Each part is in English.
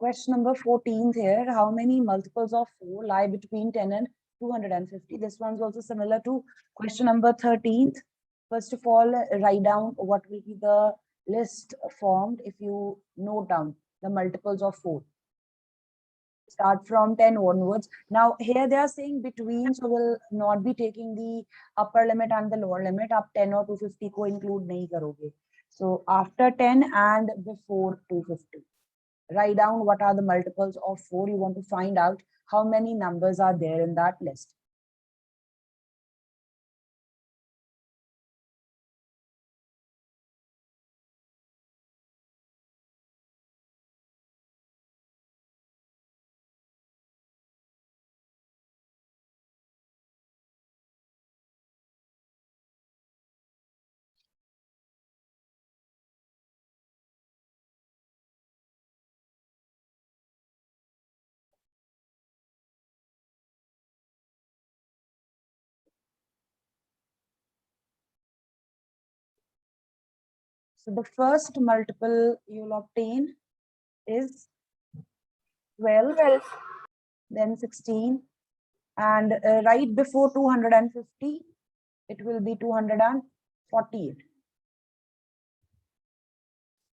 Question number 14 here. How many multiples of 4 lie between 10 and 250? This one's also similar to question number 13. First of all, write down what will be the list formed if you note down the multiples of 4. Start from 10 onwards. Now here they are saying between, so we'll not be taking the upper limit and the lower limit. Up 10 or 250 को include नहीं करोगे. So after 10 and before 250. Write down what are the multiples of 4. You want to find out how many numbers are there in that list. So the first multiple you'll obtain is 12, then 16, and right before 250, it will be 248.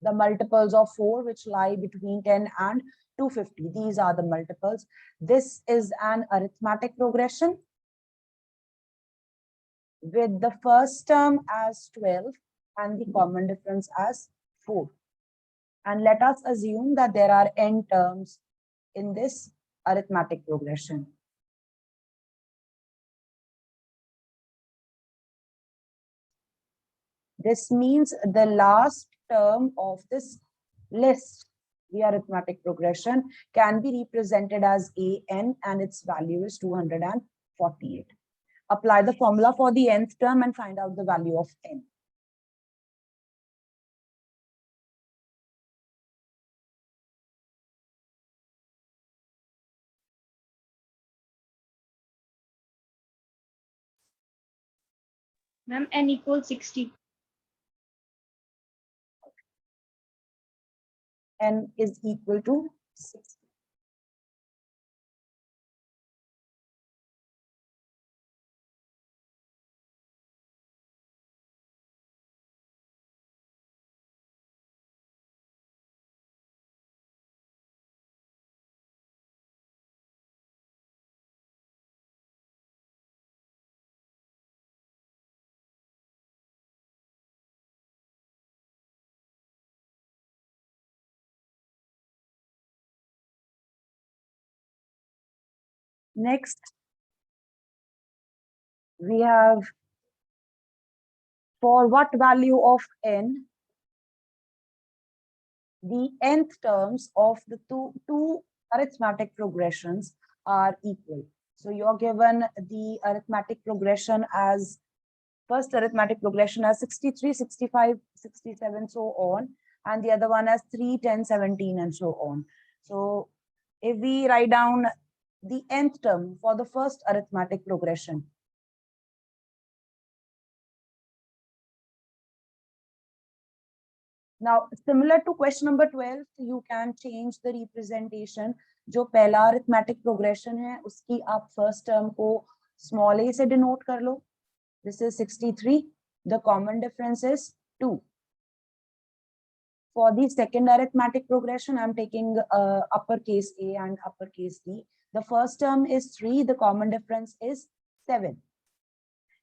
The multiples of 4 which lie between 10 and 250. These are the multiples. This is an arithmetic progression with the first term as 12 and the common difference as 4. And let us assume that there are n terms in this arithmetic progression. This means the last term of this list, the arithmetic progression, can be represented as an and its value is 248. Apply the formula for the nth term and find out the value of n. Ma'am, n equals 60. N is equal to 60. Next, we have for what value of n, the nth terms of the two arithmetic progressions are equal. So you're given the arithmetic progression as first arithmetic progression as 63, 65, 67, so on, and the other one as 3, 10, 17, and so on. So if we write down the nth term for the first arithmetic progression, now similar to question number 12, you can change the representation. जो पहला arithmetic progression है उसकी आप first term को small a से denote कर लो. This is 63. The common difference is 2. For the second arithmetic progression, I'm taking uppercase A and uppercase D. The first term is 3. The common difference is 7.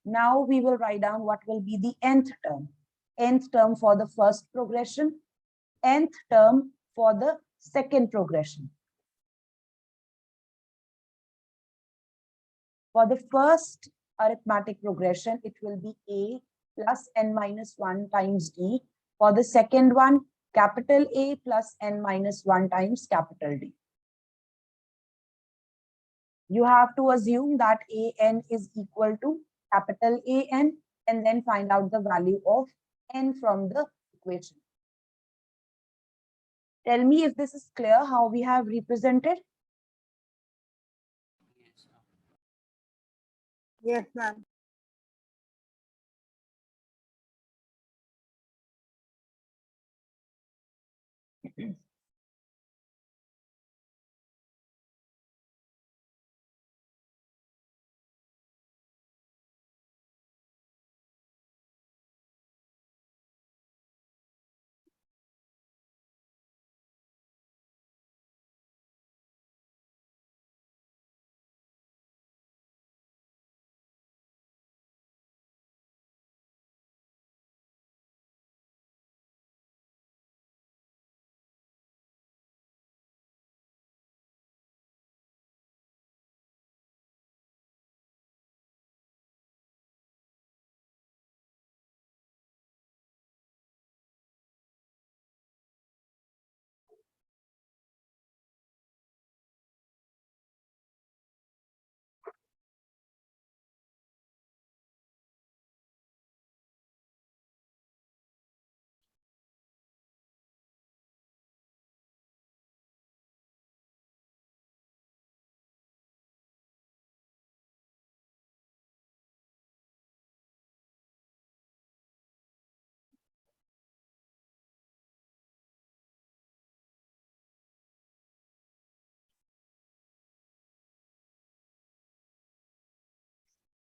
Now we will write down what will be the nth term. Nth term for the first progression, nth term for the second progression. For the first arithmetic progression, it will be A plus n minus 1 times D. For the second one, capital A plus n minus 1 times capital D. You have to assume that an is equal to capital An and then find out the value of n from the equation. Tell me if this is clear how we have represented. Yes, ma'am.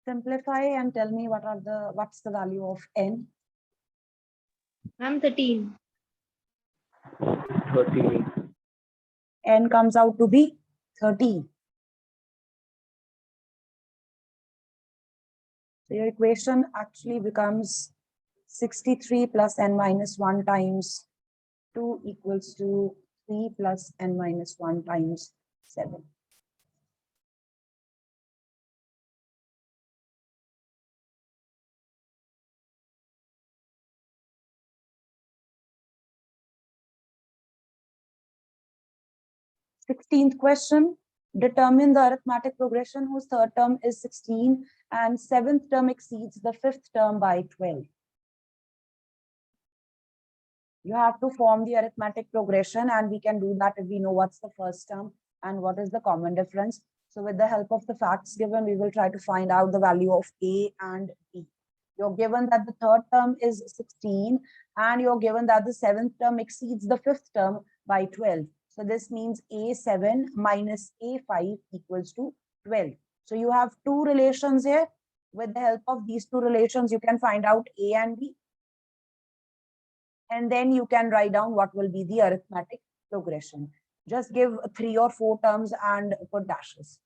Simplify and tell me what's the value of n. Ma'am, 13. 13. N comes out to be 13. So your equation actually becomes 63 plus n minus 1 times 2 equals to 3 plus n minus 1 times 7. Sixteenth question. Determine the arithmetic progression whose third term is 16 and seventh term exceeds the fifth term by 12. You have to form the arithmetic progression, and we can do that if we know what's the first term and what is the common difference. So with the help of the facts given, we will try to find out the value of A and B. You're given that the third term is 16 and you're given that the seventh term exceeds the fifth term by 12. So this means A7 minus A5 equals to 12. So you have two relations here. With the help of these two relations, you can find out A and B. And then you can write down what will be the arithmetic progression. Just give 3 or 4 terms and put dashes.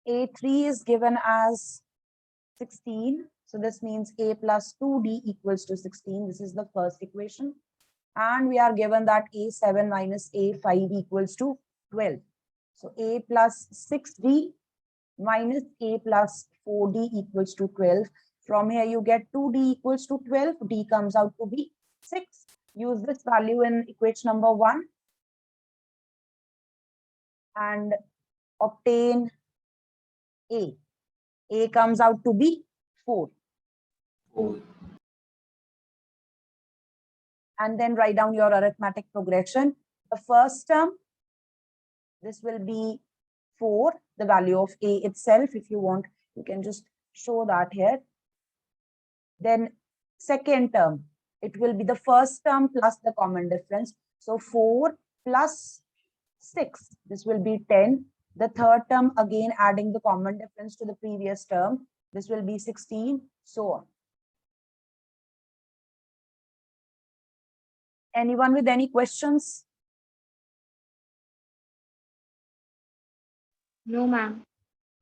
A3 is given as 16. So this means A plus 2D equals to 16. This is the first equation. And we are given that A7 minus A5 equals to 12. So A plus 6D minus A plus 4D equals to 12. From here you get 2D equals to 12. D comes out to be 6. Use this value in equation number 1 and obtain A. A comes out to be 4. 4. And then write down your arithmetic progression. The first term, this will be 4, the value of A itself. If you want, you can just show that here. Then second term, it will be the first term plus the common difference. So 4 plus 6, this will be 10. The third term, again adding the common difference to the previous term, this will be 16, so on. Anyone with any questions? No, ma'am.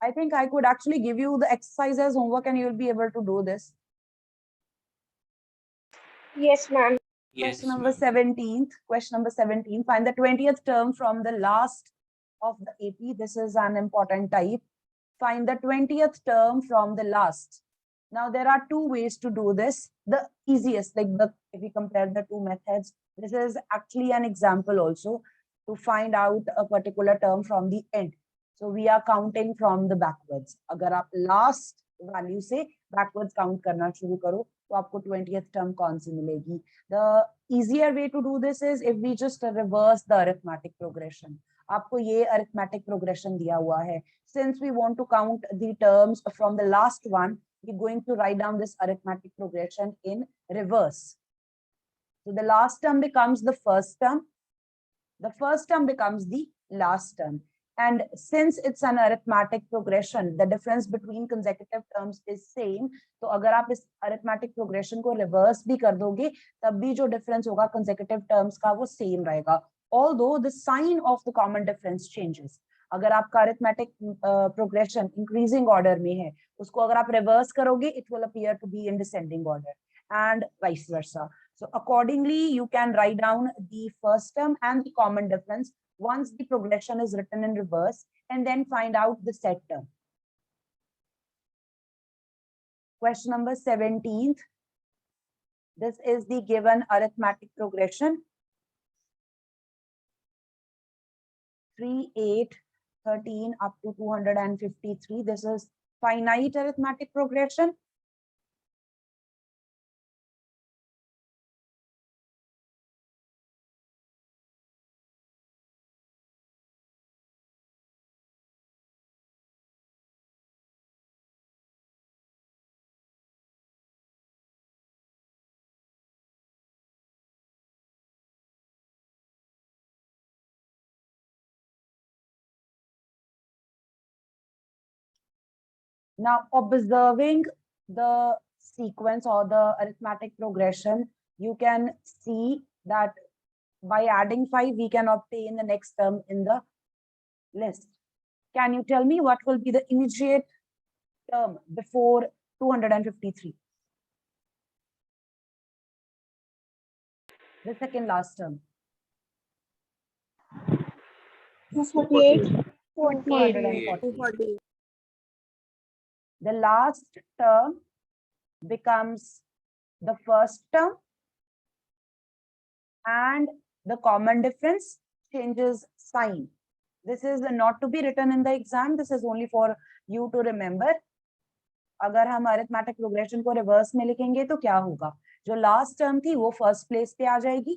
I think I could actually give you the exercise as homework and you'll be able to do this. Yes, ma'am. Yes, Question number ma'am. 17. Question number 17. Find the 20th term from the last of the AP. This is an important type. Find the 20th term from the last. Now there are two ways to do this. The easiest, if we compare the two methods, this is actually an example also to find out a particular term from the end. So we are counting from the backwards. अगर आप last value से backwards count करना शुरू करो तो आपको 20th term कौन सी मिलेगी? The easier way to do this is if we just reverse the arithmetic progression. आपको ये arithmetic progression दिया हुआ है. Since we want to count the terms from the last one, we're going to write down this arithmetic progression in reverse. So the last term becomes the first term. The first term becomes the last term. And since it's an arithmetic progression, the difference between consecutive terms is same. तो अगर आप इस arithmetic progression को reverse भी कर दोगे, तब भी जो difference होगा consecutive terms का वो same रहेगा. Although the sign of the common difference changes. अगर आपका arithmetic progression increasing order में है, उसको अगर आप reverse करोगे, it will appear to be in descending order, and vice versa. So accordingly, you can write down the first term and the common difference once the progression is written in reverse, and then find out the set term. Question number 17. This is the given arithmetic progression. 3, 8, 13 up to 253. This is finite arithmetic progression. Now, observing the sequence or the arithmetic progression, you can see that by adding 5, we can obtain the next term in the list. Can you tell me what will be the immediate term before 253? The second last term. 248. 240. The last term becomes the first term, and the common difference changes sign. This is not to be written in the exam. This is only for you to remember. अगर हम arithmetic progression को reverse में लिखेंगे तो क्या होगा? जो last term थी वो फर्स्ट प्लेस पे आ जाएगी,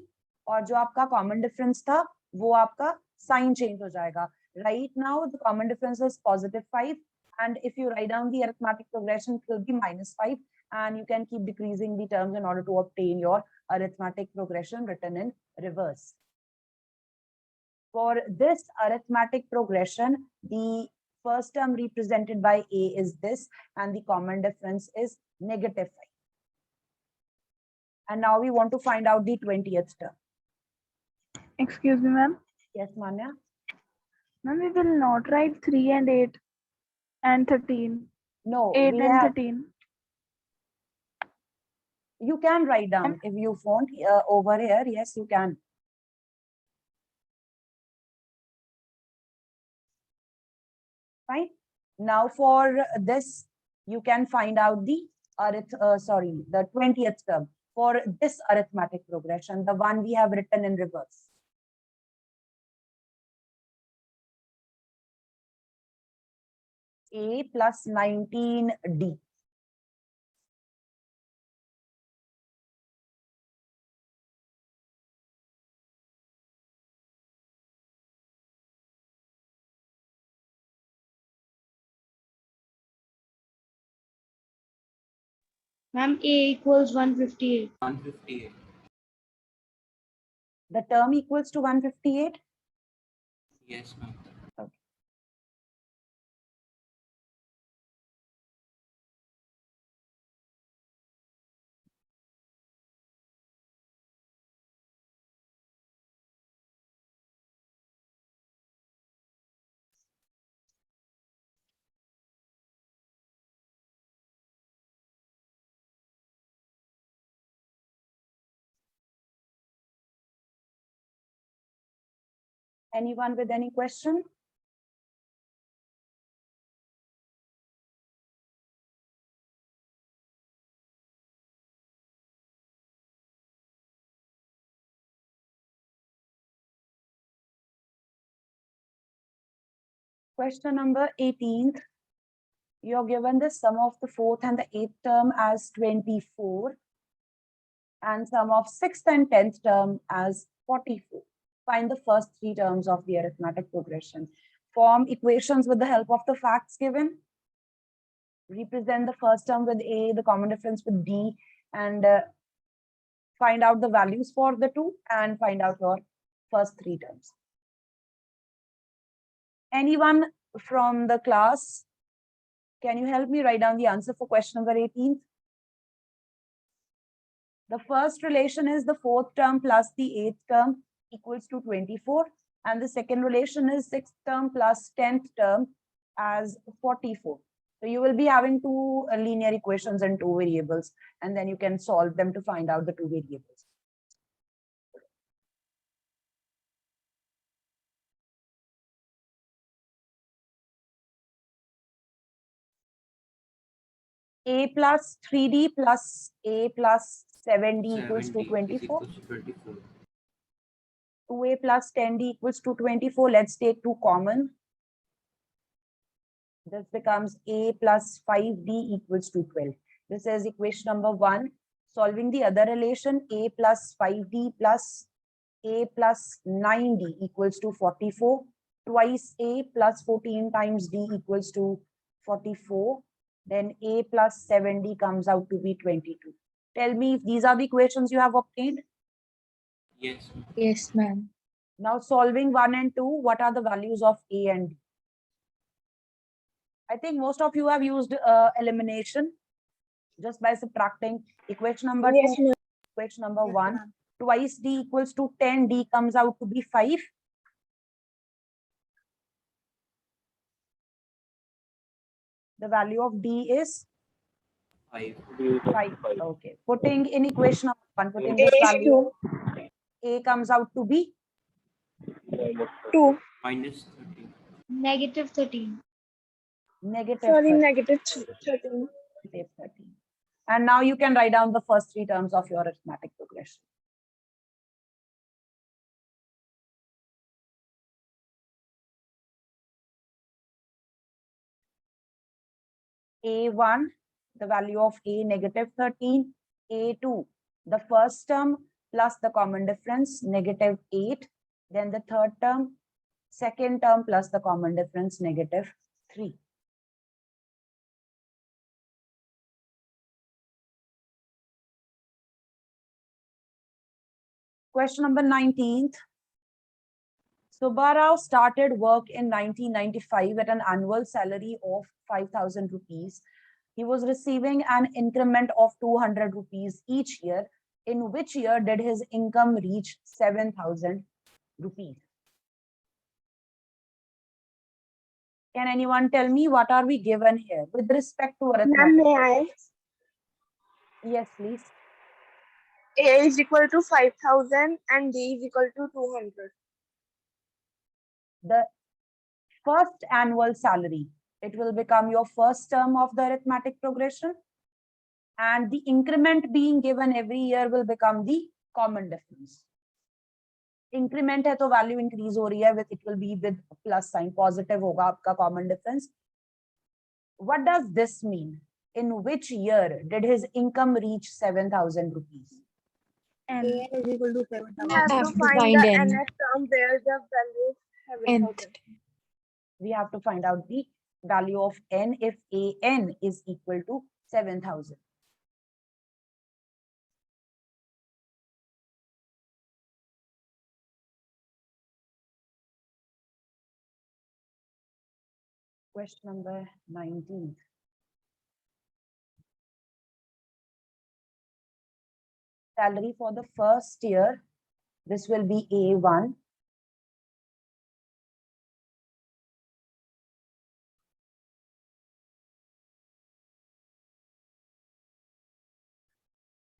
और जो आपका कॉमन डिफरेंस था वो आपका साइन चेंज हो जाएगा. Right now the common difference is +5, and if you write down the arithmetic progression, it will be -5, and you can keep decreasing the terms in order to obtain your arithmetic progression written in reverse. For this arithmetic progression, the first term represented by A is this, and the common difference is -5. And now we want to find out the 20th term. Excuse me, ma'am. Yes, Manya? Ma'am, we will not write 3 and 8 and 13. No, 8 we and have, 13. you can write down if you want over here. Yes, you can. Fine. Now for this, you can find out the the 20th term for this arithmetic progression, the one we have written in reverse. A plus 19D. Ma'am, A equals 158. 158. The term equals to 158. Yes, ma'am. Anyone with any question? Question number 18th. You're given the sum of the 4th and the 8th term as 24, and sum of 6th and 10th term as 44. Find the first 3 terms of the arithmetic progression. Form equations with the help of the facts given. Represent the first term with A, the common difference with D, and find out the values for the two, and find out your first 3 terms. Anyone from the class, can you help me write down the answer for question number 18? The first relation is the 4th term plus the 8th term equals to 24. And the second relation is 6th term plus 10th term as 44. So you will be having 2 linear equations and 2 variables, and then you can solve them to find out the 2 variables. A plus 3D plus A plus 7D equals to 24. 2A plus 10D equals to 24. Let's take 2 common. This becomes A plus 5D equals to 12. This is equation number 1. Solving the other relation, A plus 5D plus A plus 9D equals to 44. Twice A plus 14 times D equals to 44. Then A plus 7D comes out to be 22. Tell me if these are the equations you have obtained. Yes, ma'am. Yes, ma'am. Now solving 1 and 2, what are the values of A and D? I think most of you have used elimination just by subtracting equation number Yes, 2, equation number 1. Twice d equals to 10, d comes out to be 5. The value of d is 5. 5. Okay. Putting in equation number 1, putting this value, a comes out to be 2. Minus 13. Negative 13. negative Sorry, 13. negative 13. Negative 13. And now you can write down the first 3 terms of your arithmetic progression. A1, the value of a, negative 13. A2, the first term plus the common difference, negative 8. Then the third term, second term plus the common difference, negative 3. Question number 19th. Subbarao started work in 1995 at an annual salary of 5,000 rupees. He was receiving an increment of 200 rupees each year. In which year did his income reach 7,000 rupees? Can anyone tell me what are we given here with respect to Ma'am, arithmetic? may I? Yes, please. A is equal to 5,000 and D is equal to 200. The first annual salary, it will become your first term of the arithmetic progression. And the increment being given every year will become the common difference. Increment है तो value increase हो रही है, with it will be with plus sign, positive होगा आपका common difference. What does this mean? In which year did his income reach 7,000 rupees? A is equal to 7,000. We have to find find the n. nth term where the value is 7,000. We have to find out the value of n if an is equal to 7,000. Question number 19. Salary for the first year, this will be A1.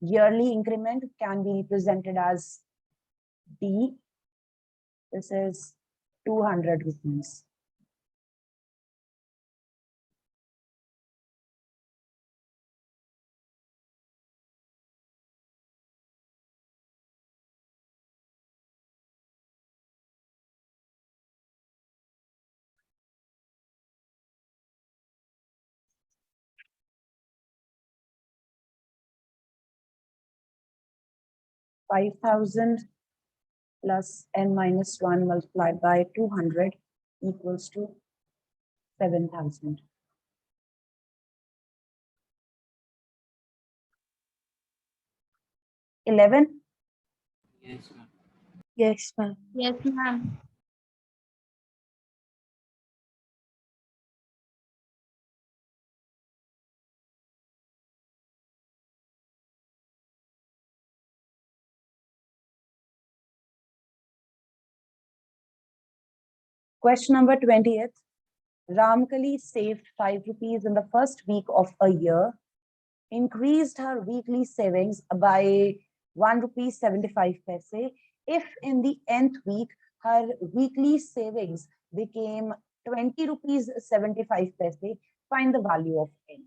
Yearly increment can be represented as D. This is 200 rupees. $5,000 plus n minus 1 multiplied by 200 equals to 7,000. $11. Yes, ma'am. Yes, ma'am. Yes, ma'am. Question number 20th. Ramkali saved 5 rupees in the first week of a year, increased her weekly savings by 1 rupee 75 paise. If in the nth week her weekly savings became 20 rupees 75 paise, find the value of n.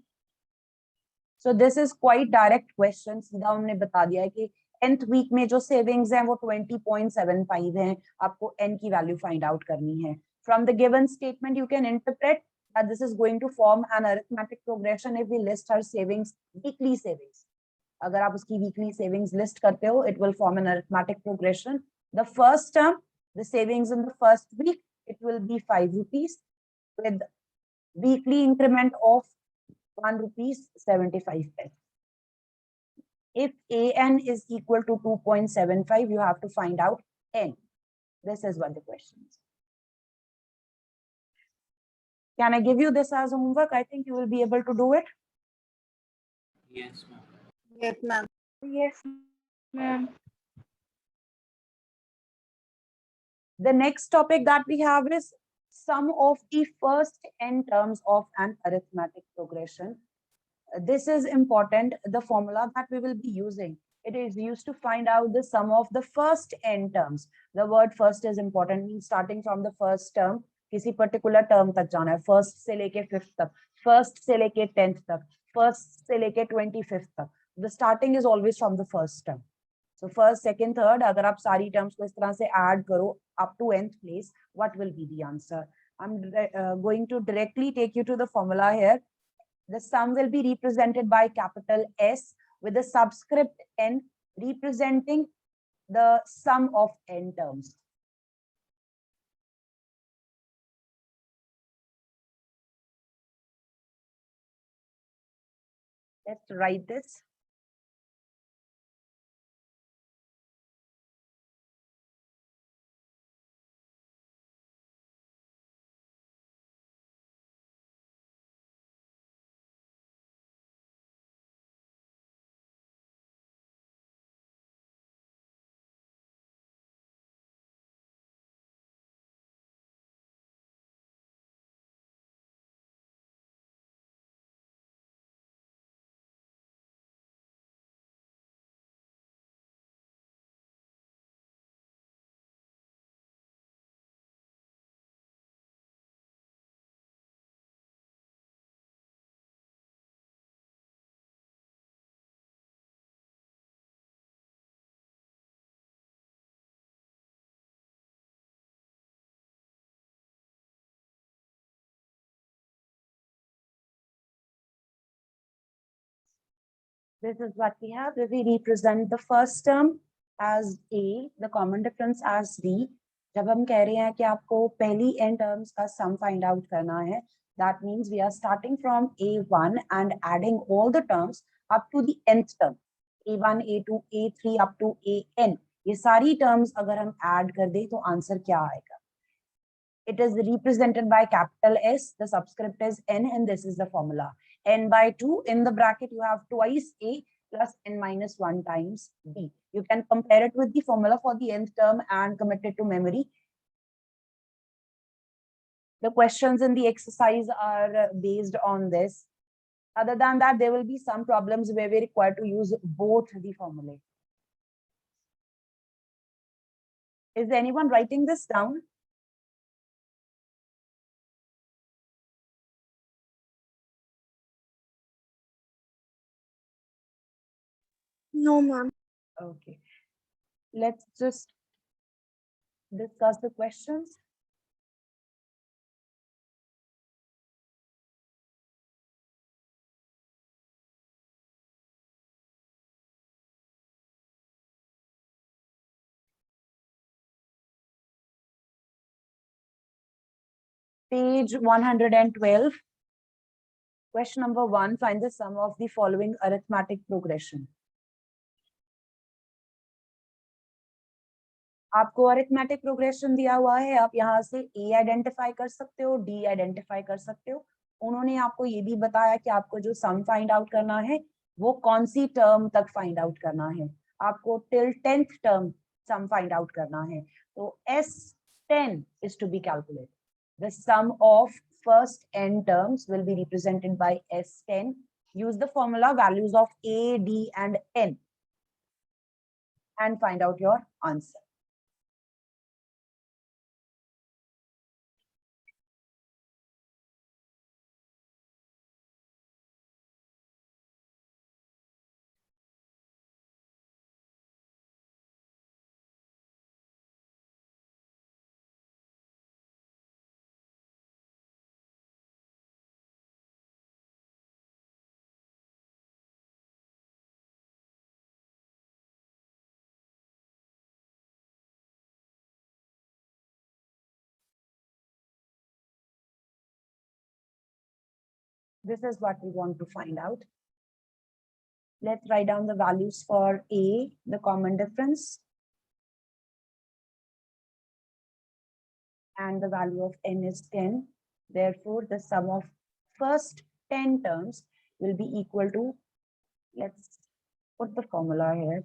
So this is quite direct question. सीधा उन्होंने बता दिया है कि nth week में जो savings हैं वो 20.75 हैं, आपको n की value find out करनी है. From the given statement, you can interpret that this is going to form an arithmetic progression if we list her savings, weekly savings. अगर आप उसकी weekly savings list करते हो, it will form an arithmetic progression. The first term, the savings in the first week, it will be 5 rupees with weekly increment of 1 rupees 75 paise. If an is equal to 2.75, you have to find out n. This is what the question is. Can I give you this as homework? I think you will be able to do it. Yes, ma'am. Yes, ma'am. Yes, ma'am. The next topic that we have is sum of the first n terms of an arithmetic progression. This is important. The formula that we will be using, it is used to find out the sum of the first n terms. The word first is important, means starting from the first term, किसी particular term तक जाना है, first से लेके fifth तक, first से लेके 10th तक, first से लेके 25th तक. The starting is always from the first term. So first, second, third, अगर आप सारी terms को इस तरह से add करो up to nth place, what will be the answer? I'm going to directly take you to the formula here. The sum will be represented by capital S with the subscript n representing the sum of n terms. Let's write this. This is what we have. We represent the first term as A, the common difference as D. जब हम कह रहे हैं कि आपको पहली n terms का sum find out करना है, that means we are starting from A1 and adding all the terms up to the nth term. A1, A2, A3 up to AN. ये सारी terms अगर हम add कर दें तो answer क्या आएगा? It is represented by capital S, the subscript is n, and this is the formula. N by 2, in the bracket you have twice A plus n minus 1 times B. You can compare it with the formula for the nth term and commit it to memory. The questions in the exercise are based on this. Other than that, there will be some problems where we require to use both the formulae. Is anyone writing this down? No, ma'am. Okay. Let's just discuss the questions. Page 112. Question number 1, find the sum of the following arithmetic progression. आपको arithmetic progression दिया हुआ है, आप यहाँ से A identify कर सकते हो, D आइडेंटिफाई कर सकते हो. उन्होंने आपको ये भी बताया कि आपको जो सम फाइंड आउट करना है वो कौन सी टर्म तक फाइंड आउट करना है. आपको till 10th term sum find out करना है. तो S10 is to be calculated. The sum of first n terms will be represented by S10. Use the formula values of A, D, and N and find out your answer. This is what we want to find out. Let's write down the values for A, the common difference, and the value of n is 10. Therefore, the sum of first 10 terms will be equal to, let's put the formula here.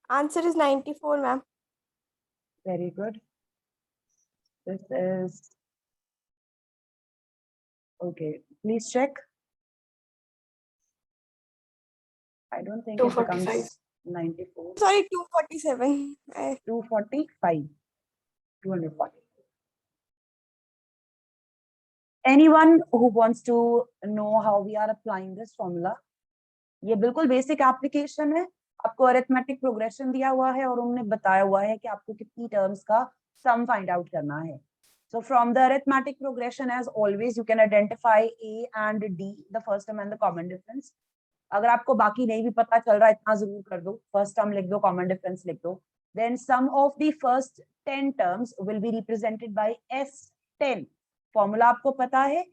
Answer is 94, ma'am. Very good. This is, okay, please check. I don't think it 245. becomes 94. Sorry, 247. 245. 240. Anyone who wants to know how we are applying this formula? ये बिल्कुल basic application है. आपको arithmetic progression दिया हुआ है और उन्होंने बताया हुआ है कि आपको कितनी टर्म्स का सम फाइंड आउट करना है. So from the arithmetic progression, as always, you can identify A and D, the first term and the common difference. अगर आपको बाकी नहीं भी पता चल रहा है, इतना जरूर कर दो. First term लिख दो, common difference लिख दो. Then sum of the first 10 terms will be represented by S10. Formula आपको पता है.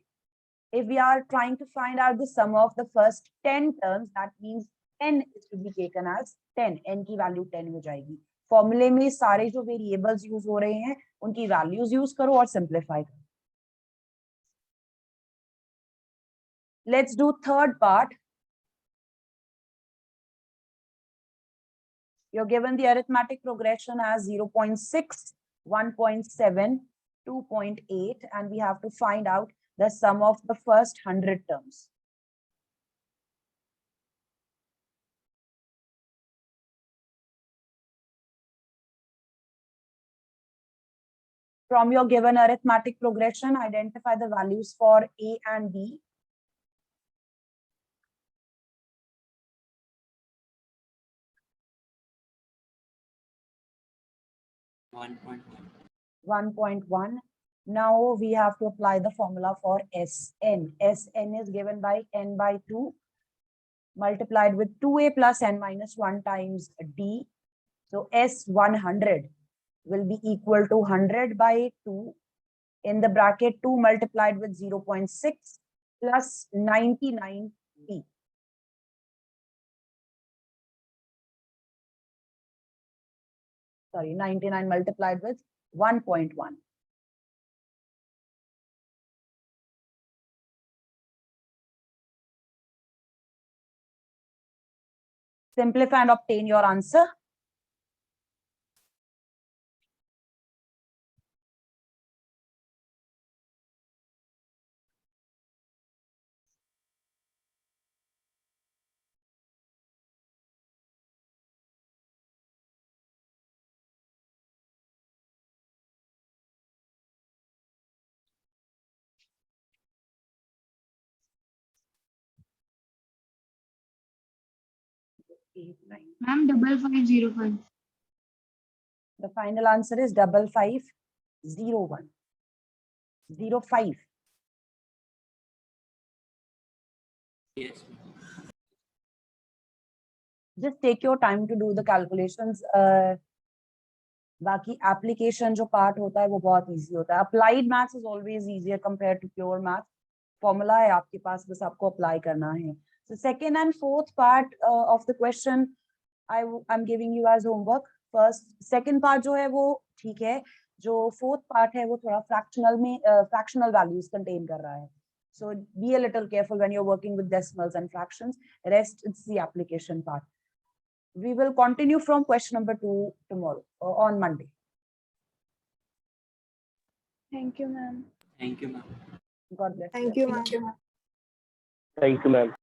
If we are trying to find out the sum of the first 10 terms, that means n is to be taken as 10. n की value 10 हो जाएगी. फॉर्मूले में सारे जो वेरिएबल्स यूज हो रहे हैं उनकी वैल्यूज यूज करो और सिंप्लीफाई करो. Let's do third part. You're given the arithmetic progression as 0.6, 1.7, 2.8, and we have to find out the sum of the first 100 terms. From your given arithmetic progression, identify the values for A and B. One point 1.1. Now we have to apply the formula for Sn. Sn is given by n by 2 multiplied with 2a plus n minus 1 times d. So S100 will be equal to 100 by 2 in the bracket 2 multiplied with 0.6 plus 99b. Sorry, 99 multiplied with 1.1. Simplify and obtain your answer. Ma'am, 5505. The final answer is 5501. 05. yes, ma'am. Just take your time to do the calculations. बाकी application जो part होता है वो बहुत easy होता है. Applied maths is always easier compared to pure math. Formula है आपके पास, बस आपको apply करना है. So second and fourth part of the question I'm giving you as homework. First, second part जो है वो ठीक है. जो fourth part है वो थोड़ा fractional values contain कर रहा है. So be a little careful when you're working with decimals and fractions. Rest it's the application part. We will continue from question number 2 tomorrow on Monday. Thank you, ma'am. Thank you, ma'am. God bless. Thank you, ma'am. Thank you, ma'am.